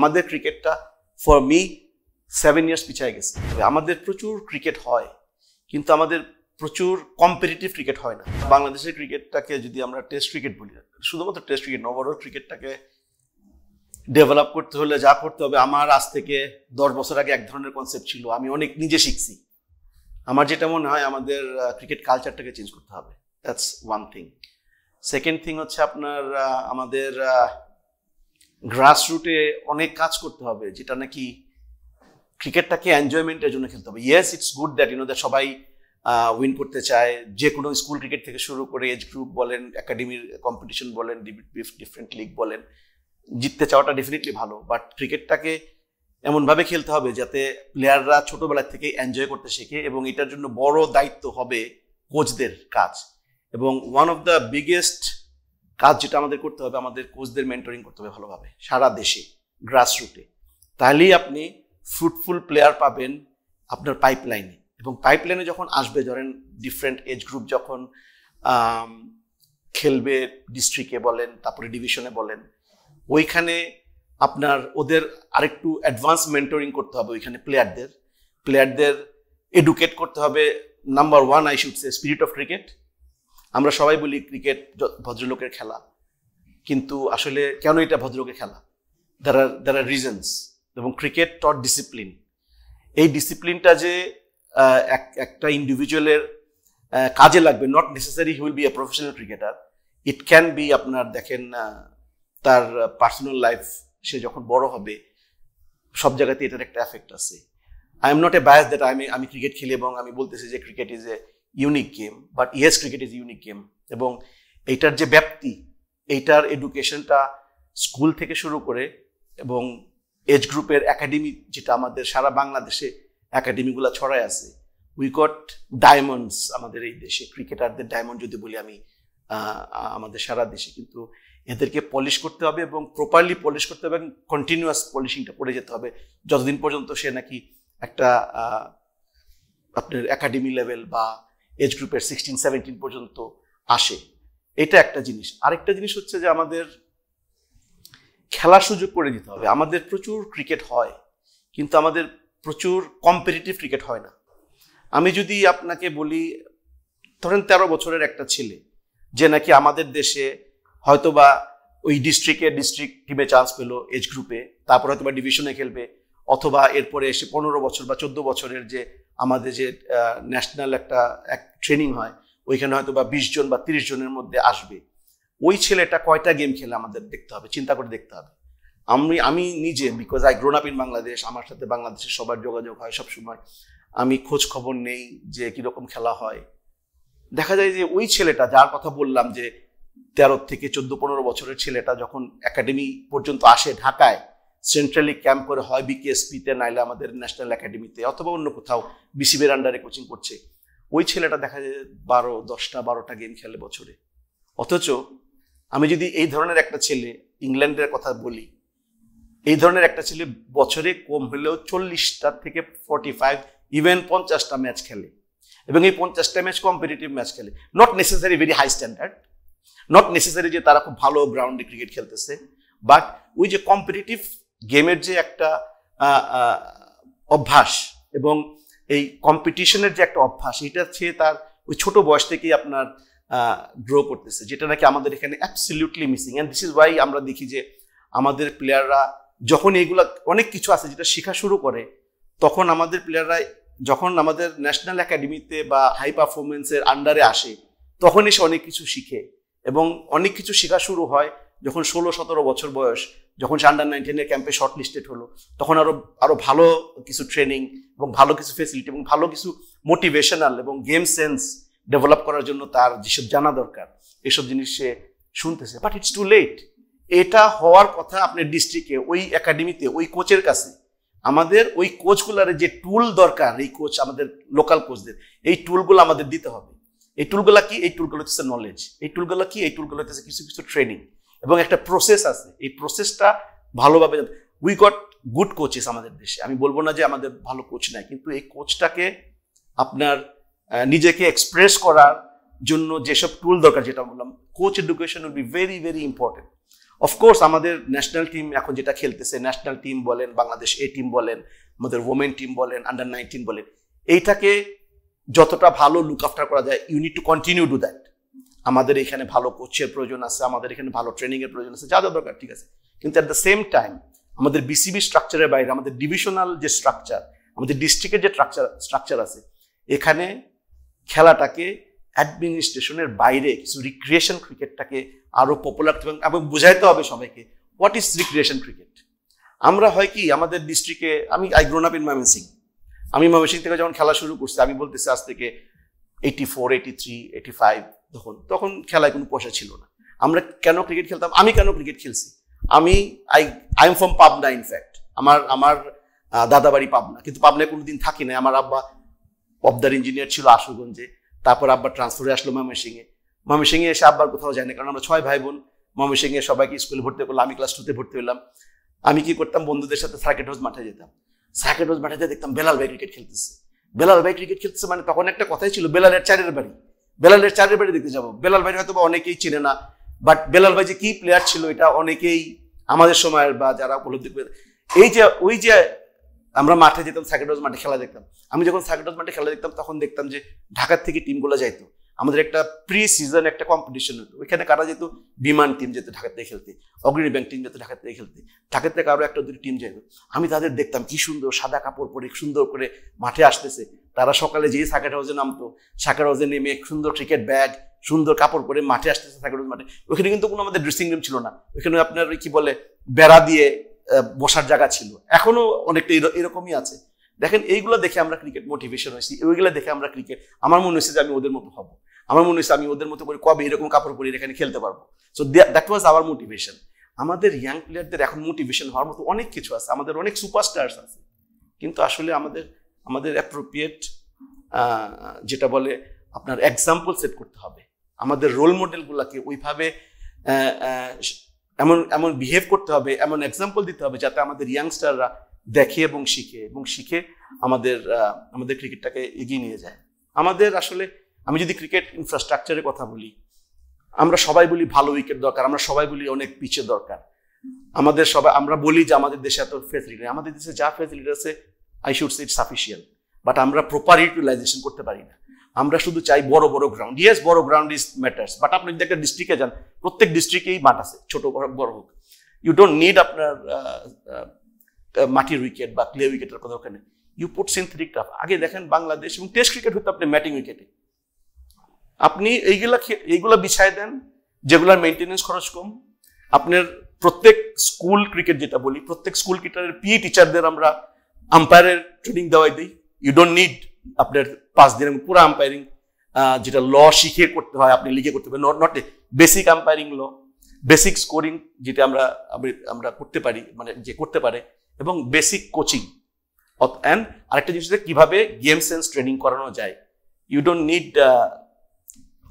আমাদের ক্রিকেটটা for me 7 years পিছিয়ে গেছে। আমাদের প্রচুর ক্রিকেট হয়, কিন্তু আমাদের প্রচুর কম্পিটিটিভ ক্রিকেট হয় না। বাংলাদেশের ক্রিকেটটাকে যদি আমরা টেস্ট ক্রিকেট বলি, শুধুমাত্র টেস্ট ক্রিকেট, ওভারঅল ক্রিকেটটাকে ডেভেলপ করতে হলে যা করতে হবে, আমার আজ থেকে 10 বছর আগে এক ধরনের কনসেপ্ট ছিল, আমি অনেক নিজে শিখছি। আমার যেটা মনে হয় আমাদের ক্রিকেট কালচারটাকে চেঞ্জ করতে হবে। That's one thing. Second thing হচ্ছে আপনার আমাদের গ্রাসরুটে অনেক কাজ করতে হবে, যেটা নাকি ক্রিকেটটাকে এনজয়মেন্টের জন্য খেলতে হবে। Yes, it's good that that সবাই উইন করতে চায়, যে কোনো স্কুল ক্রিকেট থেকে শুরু করে এজ গ্রুপ বলেন, একাডেমির কম্পিটিশন বলেন, ডিফারেন্ট লিগ বলেন, জিততে চাওয়াটা ডেফিনেটলি ভালো। বাট ক্রিকেটটাকে এমনভাবে খেলতে হবে যাতে প্লেয়াররা ছোটবেলা থেকে এনজয় করতে শেখে, এবং এটার জন্য বড় দায়িত্ব হবে কোচদের কাজ। এবং ওয়ান অফ দ্য বিগেস্ট কাজ যেটা আমাদের করতে হবে, আমাদের কোচদের মেন্টরিং করতে হবে ভালোভাবে সারা দেশে গ্রাসরুটে। তাহলেই আপনি ফ্রুটফুল প্লেয়ার পাবেন আপনার পাইপলাইনে। এবং পাইপলাইনে যখন আসবে, ধরেন ডিফারেন্ট এজ গ্রুপ যখন খেলবে, ডিস্ট্রিক্টে বলেন, তারপরে ডিভিশনে বলেন, ওইখানে আপনার ওদের আরেকটু অ্যাডভান্স মেন্টরিং করতে হবে। ওইখানে প্লেয়ারদের এডুকেট করতে হবে। Number one, I should say spirit of cricket. আমরা সবাই বলি ক্রিকেট ভদ্রলোকের খেলা, কিন্তু আসলে কেন এটা ভদ্রলোকের খেলা? There are reasons. এবং ক্রিকেট টট ডিসিপ্লিন। এই ডিসিপ্লিনটা যে একটা ইন্ডিভিজুয়ালের কাজে লাগবে, not necessary he will be a professional cricketer. It can be আপনার দেখেন তার পার্সোনাল লাইফ, সে যখন বড় হবে সব জায়গাতে এটার একটা এফেক্ট আছে। I am not a bias that আমি ক্রিকেট খেলি এবং আমি বলতেছি যে cricket is a unique game, but yes, cricket is unique game. এবং এইটার যে ব্যাপ্তি, এইটার এডুকেশনটা স্কুল থেকে শুরু করে এবং এজ গ্রুপের একাডেমি, যেটা আমাদের সারা বাংলাদেশে একাডেমিগুলো ছড়ায় আছে। উই গট ডায়মন্ডস আমাদের এই দেশে, ক্রিকেটারদের ডায়মন্ড যদি বলি আমি, আমাদের সারা দেশে। কিন্তু এদেরকে পলিশ করতে হবে এবং প্রপারলি পলিশ করতে হবে, এবং কন্টিনিউয়াস পলিশিংটা করে যেতে হবে যতদিন পর্যন্ত সে নাকি একটা আপনার একাডেমি লেভেল বা এজ গ্রুপের 16-17 পর্যন্ত আসে। এটা একটা জিনিস। আরেকটা জিনিস হচ্ছে যে আমাদের খেলার সুযোগ করে দিতে হবে। আমাদের প্রচুর ক্রিকেট হয়, কিন্তু আমাদের প্রচুর কম্পিটিটিভ ক্রিকেট হয় না। আমি যদি আপনাকে বলি, ধরেন 13 বছরের একটা ছেলে যে নাকি আমাদের দেশে হয়তোবা ওই ডিস্ট্রিক্ট টিমে চান্স পেলো এজ গ্রুপে, তারপর হয়তোবা ডিভিশনে খেলবে, অথবা এরপরে এসে 15 বছর বা 14 বছরের যে আমাদের যে ন্যাশনাল একটা ট্রেনিং হয়, ওইখানে হয়তোবা 20 জন বা 30 জনের মধ্যে আসবে। ওই ছেলেটা কয়টা গেম খেলে আমাদের দেখতে হবে, চিন্তা করে দেখতে হবে। আমি নিজে, because I grown up in Bangladesh, আমার সাথে বাংলাদেশের সবার যোগাযোগ হয় সবসময়, আমি খোঁজ খবর নেই যে কিরকম খেলা হয়। দেখা যায় যে ওই ছেলেটা যার কথা বললাম, যে 13 থেকে 14-15 বছরের ছেলেটা যখন একাডেমি পর্যন্ত আসে ঢাকায়, সেন্ট্রালি ক্যাম্প করে, হয় বিকেএসপিতে, নাইলে আমাদের ন্যাশনাল একাডেমিতে, অথবা অন্য কোথাও বিসিবির আন্ডারে কোচিং করছে, ওই ছেলেটা দেখা যায় 12টা গেম খেলে বছরে। অথচ আমি যদি এই ধরনের একটা ছেলে, ইংল্যান্ডের কথা বলি, এই ধরনের একটা ছেলে বছরে কম হলেও 40টা থেকে 45, ইভেন 50টা ম্যাচ খেলে, এবং এই 50টা ম্যাচ কম্পিটিটিভ ম্যাচ খেলে। Not necessary very high standard, not necessary যে তারা খুব ভালো গ্রাউন্ডে ক্রিকেট খেলতেছে, বাট ওই যে কম্পিটিটিভ গেমের যে একটা অভ্যাস, এবং এই কম্পিটিশনের যে একটা অভ্যাস, এটা হচ্ছে তার ওই ছোট বয়স থেকেই আপনার গ্রো করতেছে, যেটা নাকি আমাদের এখানে absolutely missing. And this is Y আমরা দেখি যে আমাদের প্লেয়াররা যখন এইগুলা অনেক কিছু আছে যেটা শেখা শুরু করে, তখন আমাদের প্লেয়াররা যখন আমাদের ন্যাশনাল একাডেমিতে বা হাই পারফরমেন্সের আন্ডারে আসে, তখন এসে অনেক কিছু শিখে। এবং অনেক কিছু শেখা শুরু হয় যখন 16-17 বছর বয়স, যখন সে আন্ডার-19 ক্যাম্পে শর্ট লিস্টেড হলো, তখন আরো ভালো কিছু ট্রেনিং এবং ভালো কিছু ফেসিলিটি এবং ভালো কিছু মোটিভেশনাল এবং গেম সেন্স ডেভেলপ করার জন্য তার যেসব জানা দরকার, এসব জিনিস সে শুনতেছে। But it's too late. এটা হওয়ার কথা আপনার ডিস্ট্রিক্টে, ওই একাডেমিতে, ওই কোচের কাছে। আমাদের ওই কোচগুলার যে টুল দরকার, এই কোচ, আমাদের লোকাল কোচদের, এই টুলগুলো আমাদের দিতে হবে। এই টুলগুলা কি? এই টুলগুলো হচ্ছে নলেজ। এই টুলগুলো কি? এই টুলগুলো হচ্ছে কিছু কিছু ট্রেনিং, এবং একটা প্রসেস আছে। এই প্রসেসটা ভালোভাবে, উই গট গুড কোচেস আমাদের দেশে। আমি বলবো না যে আমাদের ভালো কোচ নাই, কিন্তু এই কোচটাকে আপনার নিজেকে এক্সপ্রেস করার জন্য যেসব টুল দরকার, যেটা বললাম, coach education will be very very important. Of course আমাদের ন্যাশনাল টিম এখন যেটা খেলতেছে, ন্যাশনাল টিম বলেন, বাংলাদেশ এ টিম বলেন, আমাদের ওমেন টিম বলেন, আন্ডার-19 বলেন, এইটাকে যতটা ভালো লুক আফটার করা যায়, you need to continue do that. আমাদের এখানে ভালো কোচের প্রয়োজন আছে, আমাদের এখানে ভালো ট্রেনিং এর প্রয়োজন আছে, যা যা দরকার, ঠিক আছে। কিন্তু অ্যাট দ্য সেম টাইম আমাদের বিসিবি স্ট্রাকচারের বাইরে আমাদের ডিভিশনাল যে স্ট্রাকচার, আমাদের ডিস্ট্রিক্টের যে স্ট্রাকচার আছে, এখানে খেলাটাকে অ্যাডমিনিস্ট্রেশনের বাইরে কিছু রিক্রিয়েশন ক্রিকেটটাকে আরো পপুলার এবং বোঝাইতে হবে সবাইকে হোয়াট ইজ রিক্রিয়েশন ক্রিকেট। আমরা হয় কি আমাদের ডিস্ট্রিক্টে, I grown up in Mymensingh, আমি ময়মনসিংহ থেকে যখন খেলা শুরু করছি, আমি বলতেছি আজ থেকে 84, 83, 85 তখন খেলায় কোনো পয়সা ছিল না। আমরা কেন ক্রিকেট খেলতাম, আমি কেন ক্রিকেট খেলছি, I am from Pabna. In fact আমার দাদা বাড়ি পাবনা, কিন্তু পাবনায় কোনোদিন থাকি না। আমার আব্বা পবদার ইঞ্জিনিয়ার ছিল আশুগঞ্জে, তারপর আব্বা ট্রান্সফারে আসলো ময়মনসিংহে এসে আব্বার কোথাও যায় না, কারণ আমরা 6 ভাই বোন। ময়মনসিংহে সবাইকে স্কুলে ভর্তি করলো, আমি ক্লাস 2তে ভর্তি হলাম। আমি কি করতাম, বন্ধুদের সাথে সার্কিট হাউস মাঠে যেতাম। সার্কিট হাউস মাঠে দেখতাম বেলাল ভাই ক্রিকেট খেলতেছে। মানে তখন একটা কথাই ছিল, বেলালের চারের বাড়ি দেখতে যাবো। বেলাল ভাই হয়তো অনেকেই চিনে না, বাট বেলাল ভাই যে কি প্লেয়ার ছিল এটা অনেকেই আমাদের সময়ের বা যারা উপলব্ধি করে। ওই যে আমরা মাঠে যেতাম, সার্কিট হাউস মাঠে খেলা দেখতাম। আমি যখন সার্কিট হাউস মাঠে খেলা দেখতাম, তখন দেখতাম যে ঢাকার থেকে টিমগুলো যাইতো। আমাদের একটা প্রি সিজন একটা কম্পিটিশন হতো, ওইখানে কারা যেত, বিমান টিম যেত ঢাকা থেকে খেলতে, অগ্রণী ব্যাংক টিম যেত ঢাকা থেকে খেলতে, ঢাকা থেকে আরো 1-2 টিম যেত। আমি তাদের দেখতাম কি সুন্দর সাদা কাপড় পরে সুন্দর করে মাঠে আসতেছে। তারা সকালে যেই সার্কিট হাউসে নামতো, সার্কিট হাউসে নেমে সুন্দর ক্রিকেট ব্যাগ, সুন্দর কাপড় পরে মাঠে আসতেছে সার্কিট হাউস মাঠে। ওখানে কিন্তু কোনো আমাদের ড্রেসিং রুম ছিল না, ওইখানে আপনার কি বলে বেড়া দিয়ে বসার জায়গা ছিল, এখনো অনেকটা এরকমই আছে। দেখেন এইগুলো দেখে আমরা ক্রিকেট মোটিভেশন হয়েছি, ওইগুলো দেখে আমরা ক্রিকেট, আমার মনে হয়েছে যে আমি ওদের মতো হবো, আমার মনে হয়েছে আমি ওদের মতো করে কবে এরকম কাপড় পরে এখানে খেলতে পারবো। So that was our motivation. আমাদের ইয়াং প্লেয়ারদের এখন মোটিভেশন হওয়ার মতো অনেক কিছু আছে, আমাদের অনেক সুপারস্টার্স আছে, কিন্তু আসলে আমাদের অ্যাপ্রোপ্রিয়েট যেটা বলে আপনার এক্সাম্পল সেট করতে হবে। আমাদের রোল মডেলগুলোকে ওইভাবে এমন বিহেভ করতে হবে, এমন এক্সাম্পল দিতে হবে যাতে আমাদের ইয়াংস্টাররা দেখে এবং শিখে আমাদের ক্রিকেটটাকে এগিয়ে নিয়ে যায়। আমাদের আসলে, আমি যদি ক্রিকেট ইনফ্রাস্ট্রাকচারের কথা বলি, আমরা সবাই বলি ভালো উইকেট দরকার, আমরা সবাই বলি অনেক পিচের দরকার, আমরা বলি যে আমাদের দেশে এত ফেসিলিটি, আমাদের দেশে যা ফেসিলিটি আছে I should say it sufficient, but আমরা প্রপার ইউটিলাইজেশন করতে পারি না। আমরা শুধু চাই বড় গ্রাউন্ড। ইয়েস, বড় গ্রাউন্ড ইজ ম্যাটার্স, বাট আপনি যদি একটা ডিস্ট্রিক্টে যান, প্রত্যেক ডিস্ট্রিক্টেই মাঠ আছে, ছোট বড় হোক। ইউ ডোন্ট নিড আপনার মাটির উইকেট বা ক্লে উইকেটের কথা ওখানে, ইউ পুট সিনথেটিক টাফ। আগে দেখেন বাংলাদেশ এবং টেস্ট ক্রিকেট হতো আপনি ম্যাটিং উইকেটে, আপনি এইগুলা বিছায় দেন যেগুলার মেনটেনেন্স খরচ কম। আপনার প্রত্যেক স্কুল ক্রিকেট যেটা বলি, প্রত্যেক স্কুল ক্রিকেটের পিই টিচারদের আমরা আম্পায়ারের ট্রেনিং দেওয়াই দিই। ইউ ডোন্ট নিড আপনার 5 দিনের পুরো আম্পায়ারিং, যেটা ল শিখে করতে হয়, আপনি লিখে করতে পারেন, not a basic umpiring law, basic scoring যেটা আমরা করতে পারি, মানে যে করতে পারে, এবং বেসিক কোচিং। অ্যান্ড আরেকটা জিনিস হচ্ছে কিভাবে গেম সেন্স ট্রেনিং করানো যায়। ইউ ডোন্ট নিড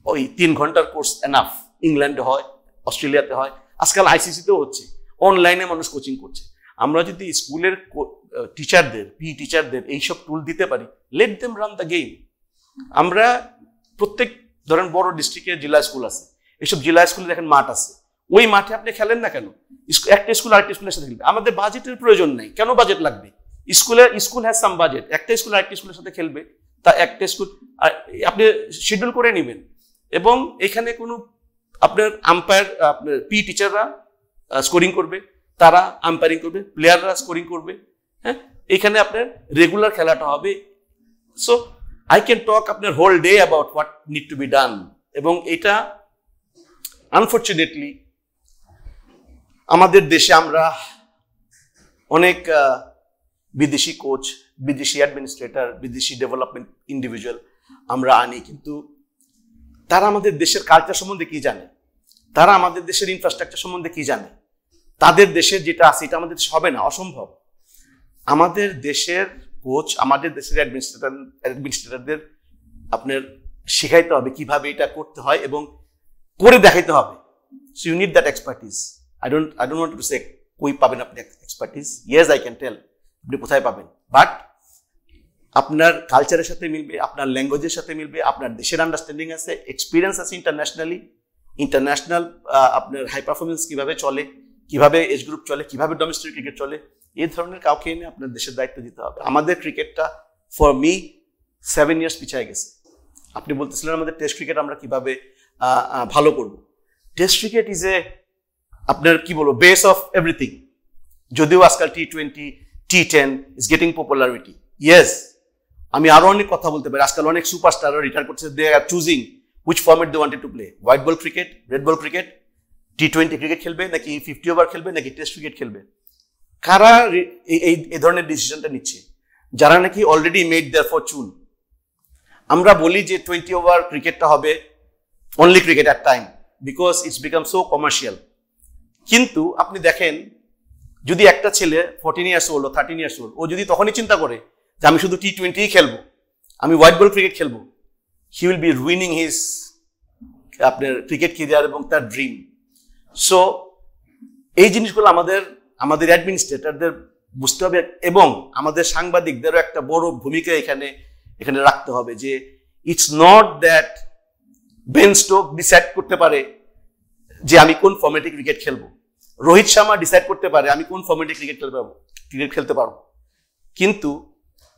ওই 3 ঘন্টার কোর্স এনাফ। ইংল্যান্ডে হয়, অস্ট্রেলিয়াতে হয়, আজকাল আইসিসিতেও হচ্ছে, অনলাইনে মানুষ কোচিং করছে। আমরা যদি স্কুলের পিই টিচারদের এইসব টুল দিতে পারি, let them run the game. আমরা প্রত্যেক ধরেন বড় ডিস্ট্রিক্টে জেলা স্কুল আছে, এইসব জেলা স্কুলে দেখেন মাঠ আছে, ওই মাঠে আপনি খেলেন না কেন? একটা স্কুল আরেকটা স্কুলের সাথে খেলবে। আমাদের বাজেটের প্রয়োজন নেই, কেন বাজেট লাগবে? স্কুল হ্যাজ সাম বাজেট, একটা স্কুল আরেকটা স্কুলের সাথে খেলবে, তা একটা স্কুল আপনি শিডিউল করে নেবেন, এবং এখানে কোনো আপনার আম্পায়ার, আপনার পি টিচাররা স্কোরিং করবে, তারা আম্পায়ারিং করবে, প্লেয়াররা স্কোরিং করবে। হ্যাঁ, এখানে আপনার রেগুলার খেলাটা হবে। সো আই ক্যান টক আপনার whole day about what need to be done. এবং এটা আনফর্চুনেটলি আমাদের দেশে আমরা অনেক বিদেশি কোচ, বিদেশি অ্যাডমিনিস্ট্রেটর, বিদেশি ডেভেলপমেন্ট ইন্ডিভিজুয়াল আমরা আনি, কিন্তু তারা আমাদের দেশের কালচার সম্বন্ধে কি জানে? তারা আমাদের দেশের ইনফ্রাস্ট্রাকচার সম্বন্ধে কি জানে? তাদের দেশের যেটা আছে এটা আমাদের দেশে হবে না, অসম্ভব। আমাদের দেশের কোচ, আমাদের দেশের অ্যাডমিনিস্ট্রেটরদের আপনার শেখাইতে হবে কিভাবে এটা করতে হয় এবং করে দেখাইতে হবে। So you need that expertise. I don't want to say কই পাবেন আপনি expertise. Yes, I can tell আপনি কোথায় পাবেন, বাট আপনার কালচারের সাথে মিলবে, আপনার ল্যাঙ্গুয়েজের সাথে মিলবে, আপনার দেশের আন্ডারস্ট্যান্ডিং আছে, এক্সপিরিয়েন্স আছে ইন্টারন্যাশনালি, ইন্টারন্যাশনাল আপনার হাই পারফরমেন্স কিভাবে চলে, কিভাবে এজ গ্রুপ চলে, কিভাবে ডোমেস্টিক ক্রিকেট চলে, এই ধরনের কাউকে এনে আপনার দেশের দায়িত্ব দিতে হবে। আমাদের ক্রিকেটটা ফর মি 7 ইয়ার্স পিছিয়ে গেছে। আপনি বলতেছিলেন আমাদের টেস্ট ক্রিকেট আমরা কিভাবে ভালো করব। টেস্ট ক্রিকেট ইজ এ আপনার কি বলবো বেস অফ এভরিথিং। যদিও আজকাল T20, T10 is getting popularity, yes, আমি আরো অনেক কথা বলতে পারি। আজকাল অনেক সুপারস্টাররা রিটায়ার করছে, দে আর choosing which format they wanted to play, white ball cricket, red ball cricket, T20 cricket খেলবে নাকি 50 ওভার খেলবে নাকি টেস্ট ক্রিকেট খেলবে। কারা এই ধরনের ডিসিশনটা নিচ্ছে? যারা নাকি অলরেডি মেড দেয়ার ফরচুন। আমরা বলি যে 20 ওভার ক্রিকেটটা হবে only cricket at time because it's become so commercial. কিন্তু আপনি দেখেন যদি একটা ছেলে 14 ইয়ার্স ওল্ড ও 13 ইয়ার্স ওল্ড, ও যদি তখনই চিন্তা করে যে আমি শুধু T20 খেলবো, আমি হোয়াইট বল ক্রিকেট খেলবো, হি উইল বি রুইনিং হিজ আপনার ক্রিকেট ক্যারিয়ার এবং তার ড্রিম। সো এই জিনিসগুলো আমাদের অ্যাডমিনিস্ট্রেটরদের বুঝতে হবে এবং আমাদের সাংবাদিকদেরও একটা বড় ভূমিকা এখানে রাখতে হবে যে it's not that Ben Stokes decide করতে পারে যে আমি কোন ফর্মেটে ক্রিকেট খেলবো, রোহিত শর্মা ডিসাইড করতে পারে আমি কোন ফর্মেটে ক্রিকেট খেলতে পারবো। কিন্তু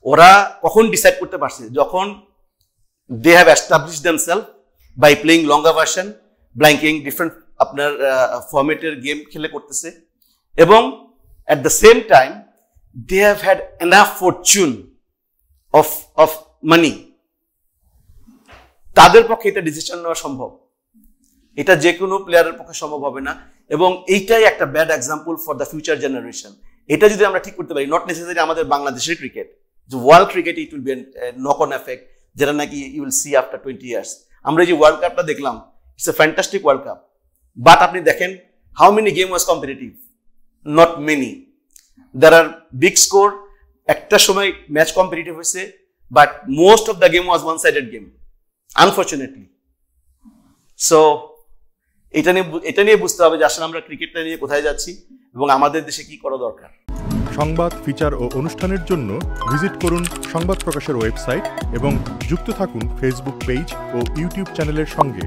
ওরা কখন ডিসাইড করতে পারছে? যখন they have established themselves by playing longer version, blanking different আপনার ফরম্যাটের গেম খেলে করতেছে এবং at the same time they have had enough fortune of money, তাদের পক্ষে এটা ডিসিশন নেওয়া সম্ভব। এটা যে কোনো প্লেয়ারের পক্ষে সম্ভব হবে না এবং এইটাই একটা bad example for the future generation. এটা যদি আমরা ঠিক করতে পারি, নট নেসেসারি আমাদের বাংলাদেশের cricket, world cricket it will be knock on effect, যেটা নাকি you will see after 20 years. আমরা যে ওয়ার্ল্ড কাপটা দেখলাম, it's a fantastic world cup, but আপনি দেখেন how many game was competitive? Not many. There are big score, একটা সময় ম্যাচ কম্পিটিটিভ হয়েছে, but most of the game was one sided game unfortunately. So এটা নিয়ে বুঝতে হবে যে আসলে আমরা ক্রিকেটটা নিয়ে কোথায় যাচ্ছি এবং আমাদের দেশে কি করা দরকার। সংবাদ, ফিচার ও অনুষ্ঠানের জন্য ভিজিট করুন সংবাদ প্রকাশের ওয়েবসাইট এবং যুক্ত থাকুন ফেসবুক পেজ ও ইউটিউব চ্যানেলের সঙ্গে।